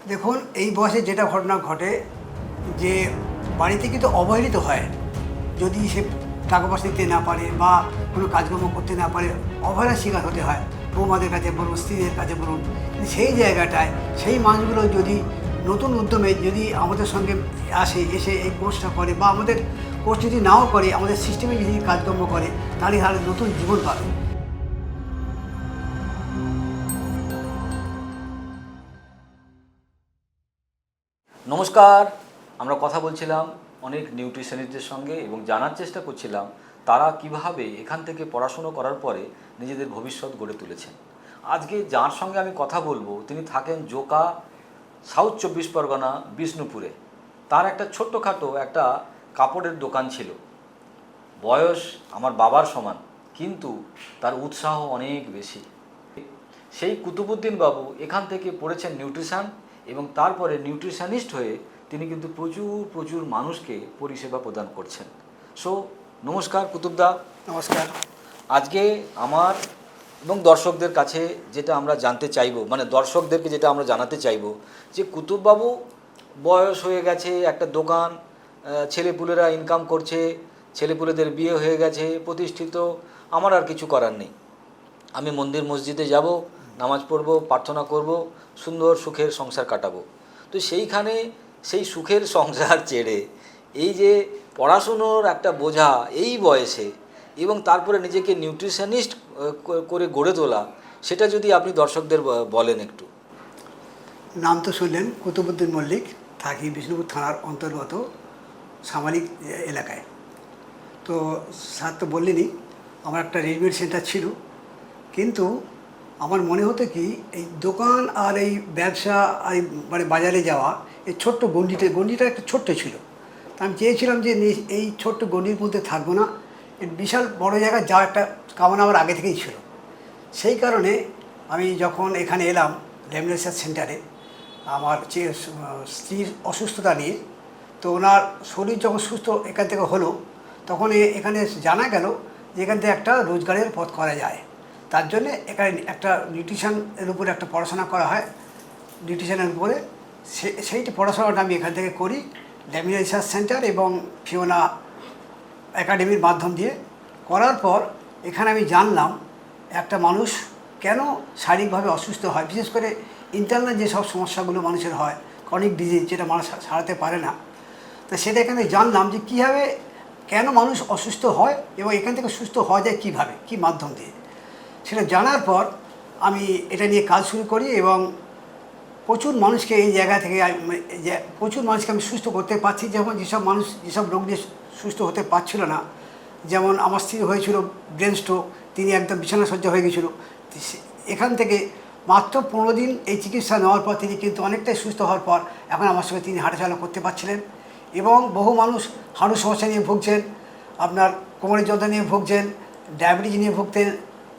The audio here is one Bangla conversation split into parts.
দেখুন, এই বয়সে যেটা ঘটনা ঘটে যে বাড়িতে কিন্তু অবহেলিত হয়। যদি সে টাকা পয়সা দিতে না পারে বা কোনো কাজকর্ম করতে না পারে, অবহেলার শিকার হতে হয়। বৌমাদের কাছে বলুন, স্ত্রীদের কাছে বলুন। কিন্তু সেই জায়গাটায় সেই মানুষগুলো যদি নতুন উদ্যমে যদি আমাদের সঙ্গে এসে এই কোর্সটা করে, বা আমাদের কোর্স যদি নাও করে, আমাদের সিস্টেমে যদি কাজকর্ম করে, তাহলে নতুন জীবন পাবে। নমস্কার। আমরা কথা বলছিলাম অনেক নিউট্রিশনিস্টদের সঙ্গে এবং জানার চেষ্টা করছিলাম তারা কিভাবে এখান থেকে পড়াশুনো করার পরে নিজেদের ভবিষ্যৎ গড়ে তুলেছেন। আজকে যার সঙ্গে আমি কথা বলবো তিনি থাকেন জোকা, সাউথ 24 পরগনা, বিষ্ণুপুরে। তার একটা ছোট্টখাটো একটা কাপড়ের দোকান ছিল। বয়স আমার বাবার সমান, কিন্তু তার উৎসাহ অনেক বেশি। সেই কুতুবুদ্দিন বাবু এখান থেকে পড়েছেন নিউট্রিশন এবং তারপরে নিউট্রিশনিস্ট হয়ে তিনি কিন্তু প্রচুর প্রচুর মানুষকে পরিষেবা প্রদান করছেন। সো নমস্কার কুতুবদা। নমস্কার। আজকে আমার এবং দর্শকদের কাছে যেটা আমরা জানতে চাইব, মানে দর্শকদেরকে যেটা আমরা জানাতে চাইব, যে কুতুববাবু বয়স হয়ে গেছে, একটা দোকান, ছেলেপুলেরা ইনকাম করছে, ছেলেপুলেদের বিয়ে হয়ে গেছে, প্রতিষ্ঠিত, আমার আর কিছু করার নেই। আমি মন্দির মসজিদে যাব, নামাজ পড়ব, প্রার্থনা করব, সুন্দর সুখের সংসার কাটাবো। তো সেইখানে সেই সুখের সংসার ছেড়ে এই যে পড়াশুনোর একটা বোঝা এই বয়সে, এবং তারপরে নিজেকে নিউট্রিশনিস্ট করে গড়ে তোলা, সেটা যদি আপনি দর্শকদের বলেন একটু। নাম তো শুনলেন, কুতুবুদ্দিন মল্লিক। থাকি বিষ্ণুপুর থানার অন্তর্গত সামালিক এলাকায়। তো স্যার তো বললেনই, আমার একটা রেডিমেড সেন্টার ছিল। কিন্তু আমার মনে হতো কি, এই দোকান আর এই ব্যবসা আর মানে বাজারে যাওয়া, এই ছোট্ট গণ্ডিটা একটু ছোট্ট ছিল। তা আমি চেয়েছিলাম যে এই ছোট্ট গণ্ডির মধ্যে থাকবো না, এই বিশাল বড় জায়গায় যাওয়া একটা কামনা আমার আগে থেকেই ছিল। সেই কারণে আমি যখন এখানে এলাম ল্যামিনেশন সেন্টারে, আমার স্ত্রীর অসুস্থতা নিয়ে, তো ওনার শরীর যখন সুস্থ এখান থেকে হলো, তখন এখানে জানা গেল যে এখান থেকে একটা রোজগারের পথ করা যায়। তার জন্যে এখানে একটা নিউট্রিশনের উপরে একটা পড়াশোনা করা হয়, নিউট্রিশনের উপরে। সেইটি পড়াশোনাটা আমি এখান থেকে করি ল্যামিনা রিসার্চ সেন্টার এবং ফিওনা একাডেমির মাধ্যম দিয়ে। করার পর এখানে আমি জানলাম একটা মানুষ কেন শারীরিকভাবে অসুস্থ হয়, বিশেষ করে ইন্টারনাল যেসব সমস্যাগুলো মানুষের হয়, ক্রনিক ডিজিজ, যেটা মানুষ সারাতে পারে না। তো সেটা এখানে জানলাম যে কীভাবে, কেন মানুষ অসুস্থ হয় এবং এখান থেকে সুস্থ হওয়া যায় কীভাবে, কী মাধ্যম দিয়ে। সেটা জানার পর আমি এটা নিয়ে কাজ শুরু করি এবং প্রচুর মানুষকে এই জায়গা থেকে প্রচুর মানুষকে আমি সুস্থ করতে পারছি। যেমন যেসব রোগ নিয়ে সুস্থ হতে পারছিল না, যেমন আমার স্ত্রী হয়েছিল ব্রেন স্ট্রোক, তিনি একদম বিছানাসজ্জা হয়ে গেছিলো। এখান থেকে মাত্র 15 দিন এই চিকিৎসা নেওয়ার পর তিনি কিন্তু অনেকটাই সুস্থ হওয়ার পর এখন আমার সঙ্গে তিনি হাঁটাচলা করতে পারছিলেন। এবং বহু মানুষ হাঁটুর সমস্যা নিয়ে ভুগছেন, আপনার কোমরের যন্ত্রণা নিয়ে ভুগছেন, ডায়াবেটিস নিয়ে ভুগতেন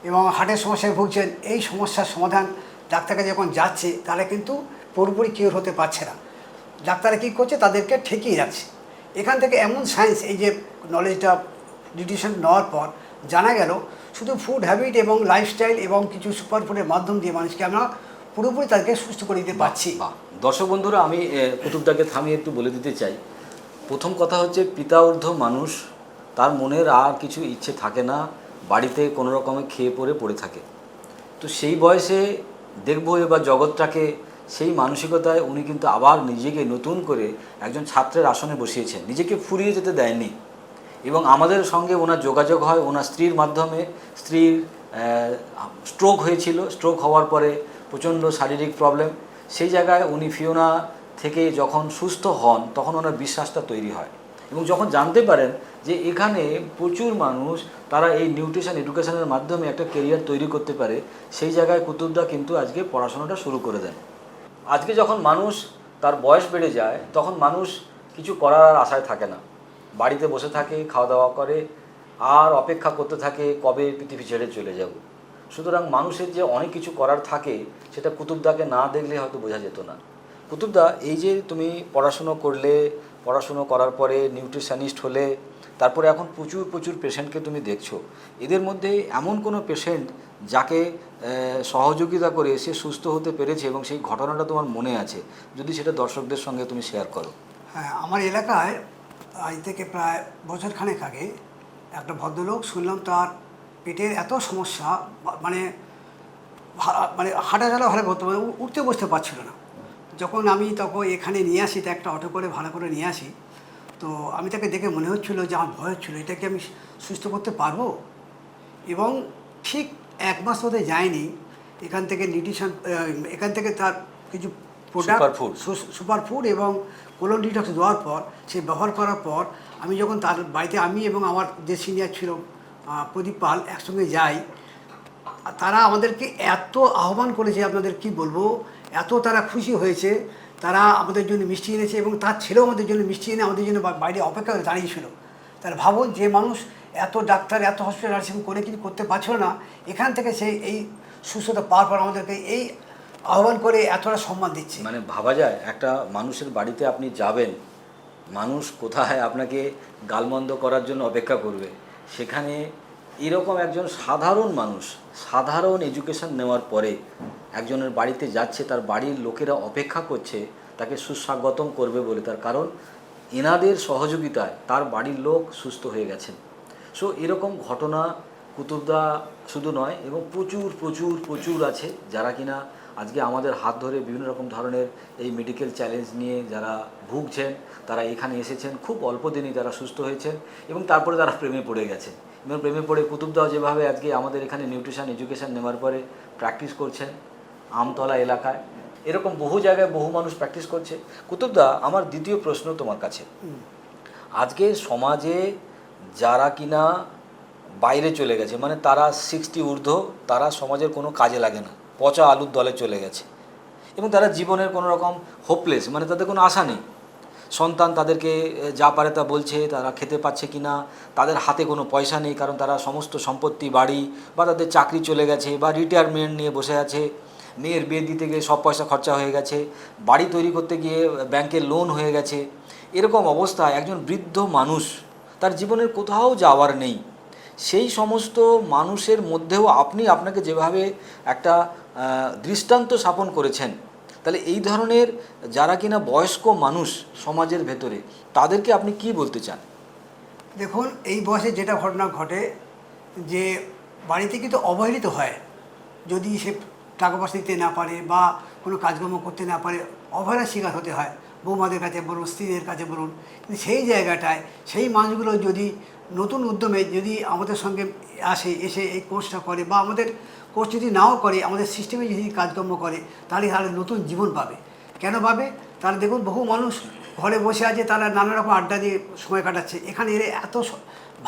এবং হার্টের সমস্যায় ভুগছেন। এই সমস্যার সমাধান ডাক্তার কাছে যখন যাচ্ছে, তারা কিন্তু পুরোপুরি কিওর হতে পারছে না। ডাক্তাররা কী করছে, তাদেরকে ঠেকিয়ে রাখছে। এখান থেকে এমন সায়েন্স, এই যে নলেজটা নিউট্রিশন নেওয়ার পর জানা গেল, শুধু ফুড হ্যাবিট এবং লাইফস্টাইল এবং কিছু সুপার ফুডের মাধ্যম দিয়ে মানুষকে আমরা পুরোপুরি তাদেরকে সুস্থ করে দিতে পারছি। দর্শক বন্ধুরা, আমি কুতুবদাকে থামিয়ে একটু বলে দিতে চাই। প্রথম কথা হচ্ছে, পিতা ঊর্ধ্ব মানুষ, তার মনের আর কিছু ইচ্ছে থাকে না, বাড়িতে কোনো রকমে খেয়ে পড়ে থাকে। তো সেই বয়সে দেখবো এবার জগৎটাকে, সেই মানসিকতায় উনি কিন্তু আবার নিজেকে নতুন করে একজন ছাত্রের আসনে বসিয়েছেন, নিজেকে ফুরিয়ে যেতে দেয়নি। এবং আমাদের সঙ্গে ওনার যোগাযোগ হয় ওনার স্ত্রীর মাধ্যমে। স্ত্রীর স্ট্রোক হয়েছিল, স্ট্রোক হওয়ার পরে প্রচণ্ড শারীরিক প্রবলেম। সেই জায়গায় উনি ফিওনা থেকে যখন সুস্থ হন, তখন ওনার বিশ্বাসটা তৈরি হয় এবং যখন জানতে পারেন যে এখানে প্রচুর মানুষ তারা এই নিউট্রিশন এডুকেশনের মাধ্যমে একটা কেরিয়ার তৈরি করতে পারে, সেই জায়গায় কুতুবদা কিন্তু আজকে পড়াশোনাটা শুরু করে দেন। আজকে যখন মানুষ তার বয়স বেড়ে যায়, তখন মানুষ কিছু করার আর আশায় থাকে না, বাড়িতে বসে থাকে, খাওয়া দাওয়া করে আর অপেক্ষা করতে থাকে কবে পৃথিবী ছেড়ে চলে যাব। সুতরাং মানুষের যে অনেক কিছু করার থাকে, সেটা কুতুবদাকে না দেখলে হয়তো বোঝা যেত না। কুতুবদা, এই যে তুমি পড়াশুনো করলে, পড়াশুনো করার পরে নিউট্রিশনিস্ট হলে, তারপরে এখন প্রচুর প্রচুর পেশেন্টকে তুমি দেখছো। এদের মধ্যে এমন কোনো পেশেন্ট যাকে সহযোগিতা করে সে সুস্থ হতে পেরেছে এবং সেই ঘটনাটা তোমার মনে আছে, যদি সেটা দর্শকদের সঙ্গে তুমি শেয়ার করো। হ্যাঁ, আমার এলাকায় আজ থেকে প্রায় বছরখানেক আগে একটা ভদ্রলোক শুনলাম তার পেটের এত সমস্যা, মানে মানে হাঁটা চলা ভালো করতে পারে, উঠতে বসতে পারছিল না। যখন আমি এখানে নিয়ে আসি, তা একটা অটো করে ভাড়া করে নিয়ে আসি, তো আমি তাকে দেখে মনে হচ্ছিলো যে আমার ভয় হচ্ছিলো এটাকে আমি সুস্থ করতে পারবো। এবং ঠিক 1 মাস মধ্যে যায়নি, এখান থেকে নিউট্রিশন, এখান থেকে তার কিছু প্রোডাক্ট, সুপার ফুড এবং কোলন ডিটক্স দেওয়ার পর, সে ব্যবহার করার পর, আমি যখন তার বাড়িতে, আমি এবং আমার যে সিনিয়র ছিল প্রদীপ পাল একসঙ্গে যাই, তারা আমাদেরকে এত আহ্বান করেছে, আপনাদের কি বলবো, এত তারা খুশি হয়েছে। তারা আমাদের জন্য মিষ্টি এনেছে এবং তার ছেলেও আমাদের জন্য মিষ্টি এনে আমাদের জন্য বাইরে অপেক্ষা করে দাঁড়িয়েছিল। তাহলে ভাবুন, যে মানুষ এত ডাক্তার, এত হসপিটাল নার্সিং করে কিছু করতে পারছিল না, এখান থেকে সেই এই সুস্থতা পাওয়ার পর আমাদেরকে এই আহ্বান করে এতটা সম্মান দিচ্ছে। মানে ভাবা যায়, একটা মানুষের বাড়িতে আপনি যাবেন, মানুষ কোথায় আপনাকে গালমন্দ করার জন্য অপেক্ষা করবে, সেখানে এরকম একজন সাধারণ মানুষ, সাধারণ এডুকেশন নেওয়ার পরে একজনের বাড়িতে যাচ্ছে, তার বাড়ির লোকেরা অপেক্ষা করছে তাকে সুস্বাগতম করবে বলে। তার কারণ এনাদের সহযোগিতায় তার বাড়ির লোক সুস্থ হয়ে গেছেন। সো এরকম ঘটনা কুতুবদা শুধু নয়, এবং প্রচুর প্রচুর প্রচুর আছে যারা কিনা আজকে আমাদের হাত ধরে বিভিন্ন রকম ধরনের এই মেডিকেল চ্যালেঞ্জ নিয়ে যারা ভুগছেন, তারা এখানে এসেছেন, খুব অল্প দিনই তারা সুস্থ হয়েছেন এবং তারপরে তারা প্রেমে পড়ে গেছেন। এবং প্রেমে পড়ে কুতুবদাও যেভাবে আজকে আমাদের এখানে নিউট্রিশন এডুকেশন নেওয়ার পরে প্র্যাকটিস করছেন আমতলা এলাকায়, এরকম বহু জায়গায় বহু মানুষ প্র্যাকটিস করছে। কুতুবদা, আমার দ্বিতীয় প্রশ্ন তোমার কাছে, আজকে সমাজে যারা কিনা বাইরে চলে গেছে, মানে তারা 60 ঊর্ধ্ব, তারা সমাজের কোনো কাজে লাগে না, পচা আলুর দলে চলে গেছে এবং তারা জীবনের কোনো রকম হোপলেস, মানে তাদের কোনো আশা নেই। সন্তান তাদেরকে যা পারে তা বলছে, তারা খেতে পাচ্ছে কি না, তাদের হাতে কোনো পয়সা নেই, কারণ তারা সমস্ত সম্পত্তি, বাড়ি বা তাদের চাকরি চলে গেছে বা রিটায়ারমেন্ট নিয়ে বসে আছে, মেয়ের বিয়ে দিতে গিয়ে সব পয়সা খরচা হয়ে গেছে, বাড়ি তৈরি করতে গিয়ে ব্যাংকের লোন হয়ে গেছে। এরকম অবস্থায় একজন বৃদ্ধ মানুষ, তার জীবনের কোথাও যাওয়ার নেই। সেই সমস্ত মানুষের মধ্যেও আপনি আপনাকে যেভাবে একটা দৃষ্টান্ত স্থাপন করেছেন, তাহলে এই ধরনের যারা কিনা বয়স্ক মানুষ সমাজের ভেতরে, তাদেরকে আপনি কি বলতে চান? দেখুন, এই বয়সে যেটা ঘটনা ঘটে, যে বাড়িতে কিন্তু অবহেলিত হয়, যদি সে টাকা পয়সা দিতে না পারে বা কোনো কাজকর্ম করতে না পারে, অবহেলার শিকার হতে হয়, বৌমাদের কাছে বলুন, স্ত্রীদের কাছে বলুন। কিন্তু সেই জায়গাটায় সেই মানুষগুলো যদি নতুন উদ্যমে যদি আমাদের সঙ্গে এসে এই কোর্সটা করে, বা আমাদের কোর্স যদি নাও করে, আমাদের সিস্টেমে যদি কাজকর্ম করে, তাহলে তারা নতুন জীবন পাবে। কেন পাবে? তারা দেখুন, বহু মানুষ ঘরে বসে আছে, তারা নানা রকম আড্ডা দিয়ে সময় কাটাচ্ছে, এখানে এলে এত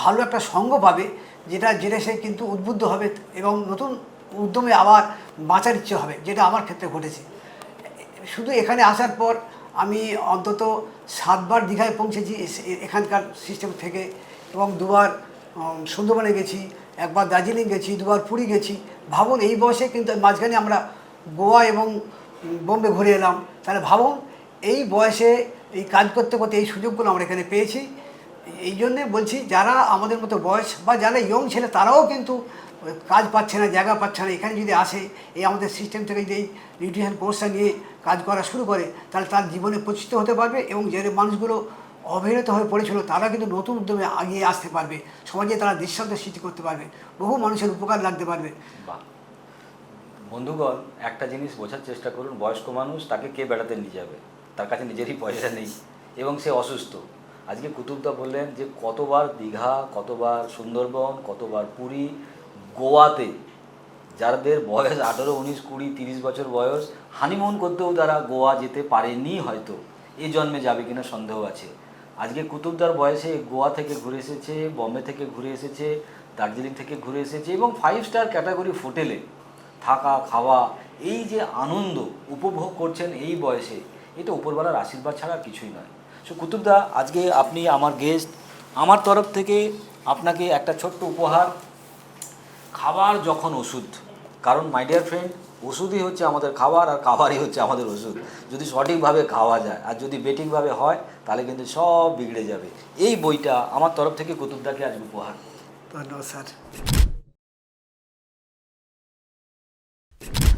ভালো একটা সঙ্গ পাবে, যেটা সে কিন্তু উদ্বুদ্ধ হবে এবং নতুন উদ্যমে আবার বাঁচার ইচ্ছে হবে, যেটা আমার ক্ষেত্রে ঘটেছে। শুধু এখানে আসার পর আমি অন্তত 7 বার দীঘায় পৌঁছেছি এখানকার সিস্টেম থেকে, এবং 2 বার সুন্দরবনে গেছি, 1 বার দার্জিলিং গেছি, 2 বার পুরী গেছি। ভাবুন, এই বয়সে কিন্তু মাঝখানে আমরা গোয়া এবং বোম্বে ঘুরে এলাম। তাহলে ভাবুন, এই বয়সে এই কাজ করতে করতে এই সুযোগগুলো আমরা এখানে পেয়েছি। এই জন্যে বলছি, যারা আমাদের মতো বয়স বা যারা ইয়ং ছেলে, তারাও কিন্তু কাজ পাচ্ছে না, জায়গা পাচ্ছে না, এখানে যদি আসে, এই আমাদের সিস্টেম থেকে যদি এই নিউট্রিশন কোর্সটা নিয়ে কাজ করা শুরু করে, তাহলে তার জীবনে প্রতিষ্ঠিত হতে পারবে এবং যে মানুষগুলো অবহেলিত হয়ে পড়েছিল, তারা কিন্তু নতুন উদ্যমে এগিয়ে আসতে পারবে, সমাজে তারা দৃষ্টান্ত সৃষ্টি করতে পারবে, বহু মানুষের উপকার লাগতে পারবে। বাহ! বন্ধুগণ, একটা জিনিস বোঝার চেষ্টা করুন, বয়স্ক মানুষ, তাকে কে বেড়াতে নিয়ে যাবে? তার কাছে নিজেরই পয়সা নেই এবং সে অসুস্থ। আজকে কুতুবদা বললেন যে কতবার দীঘা, কতবার সুন্দরবন, কতবার পুরী, গোয়াতে যাদের বয়স 18, 19, 20, 30 বছর বয়স, হানিমুন করতেও তারা গোয়া যেতে পারেনি, হয়তো এই জন্মে যাবে কিনা সন্দেহ আছে। আজকে কুতুবদার বয়সে গোয়া থেকে ঘুরে এসেছে, বম্বে থেকে ঘুরে এসেছে, দার্জিলিং থেকে ঘুরে এসেছে এবং 5 স্টার ক্যাটাগরি হোটেলে থাকা, খাওয়া, এই যে আনন্দ উপভোগ করছেন এই বয়সে, এটা উপরওয়ালার আশীর্বাদ ছাড়া কিছুই নয়। সো কুতুবদা, আজকে আপনি আমার গেস্ট, আমার তরফ থেকে আপনাকে একটা ছোট্ট উপহার, খাবার যখন ওষুধ। কারণ মাই ডিয়ার ফ্রেন্ড, ওষুধই হচ্ছে আমাদের খাবার, আর খাবারই হচ্ছে আমাদের ওষুধ। যদি সঠিকভাবে খাওয়া যায় আর যদি বেঠিকভাবে হয় তাহলে কিন্তু সব বিগড়ে যাবে। এই বইটা আমার তরফ থেকে কুতুবদাকে আজ উপহার। ধন্যবাদ স্যার।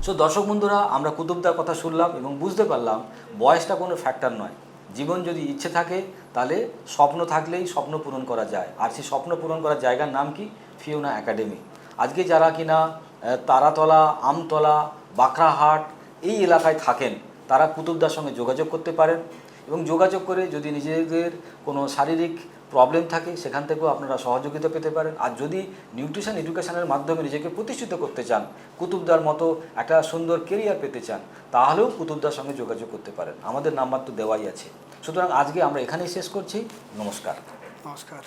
সো দর্শক বন্ধুরা, আমরা কুতুবদার কথা শুনলাম এবং বুঝতে পারলাম বয়সটা কোনো ফ্যাক্টর নয়। জীবন যদি ইচ্ছে থাকে তাহলে স্বপ্ন থাকলেই স্বপ্ন পূরণ করা যায়। আর সেই স্বপ্ন পূরণ করার জায়গার নাম কি? Fiona academy. আজকে যারা কিনা তারাতলা, আমতলা, বাঁকড়াহাট এই এলাকায় থাকেন তারা কুতুবদার সঙ্গে যোগাযোগ করতে পারেন এবং যোগাযোগ করে যদি নিজেদের কোনো শারীরিক প্রবলেম থাকে সেখান থেকেও আপনারা সহযোগিতা পেতে পারেন। আর যদি নিউট্রিশন এডুকেশনের মাধ্যমে নিজেকে প্রতিষ্ঠিত করতে চান, কুতুবদার মতো একটা সুন্দর কেরিয়ার পেতে চান, তাহলেও কুতুবদার সঙ্গে যোগাযোগ করতে পারেন। আমাদের নাম্বার তো দেওয়াই আছে। সুতরাং আজকে আমরা এখানেই শেষ করছি। নমস্কার। নমস্কার।